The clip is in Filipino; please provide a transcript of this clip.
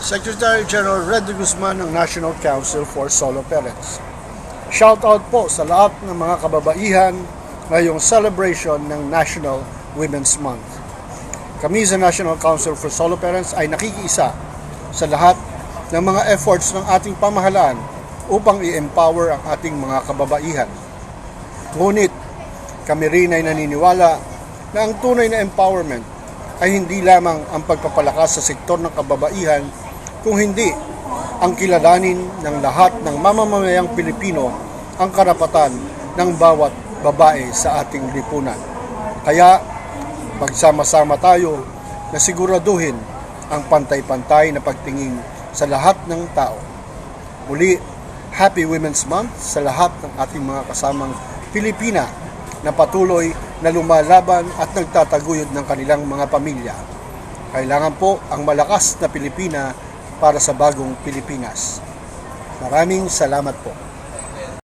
Secretary General Reddy Guzman ng National Council for Solo Parents. Shoutout po sa lahat ng mga kababaihan ngayong celebration ng National Women's Month. Kami sa National Council for Solo Parents ay nakikiisa sa lahat ng mga efforts ng ating pamahalaan upang i-empower ang ating mga kababaihan. Ngunit kami rin ay naniniwala na ang tunay na empowerment ay hindi lamang ang pagpapalakas sa sektor ng kababaihan, kung hindi ang kilalanin ng lahat ng mamamayang Pilipino ang karapatan ng bawat babae sa ating lipunan. Kaya pagsama-sama tayo na siguraduhin ang pantay-pantay na pagtingin sa lahat ng tao. Muli, Happy Women's Month sa lahat ng ating mga kasamang Pilipina na patuloy na lumalaban at nagtataguyod ng kanilang mga pamilya. Kailangan po ang malakas na Pilipina para sa bagong Pilipinas. Maraming salamat po.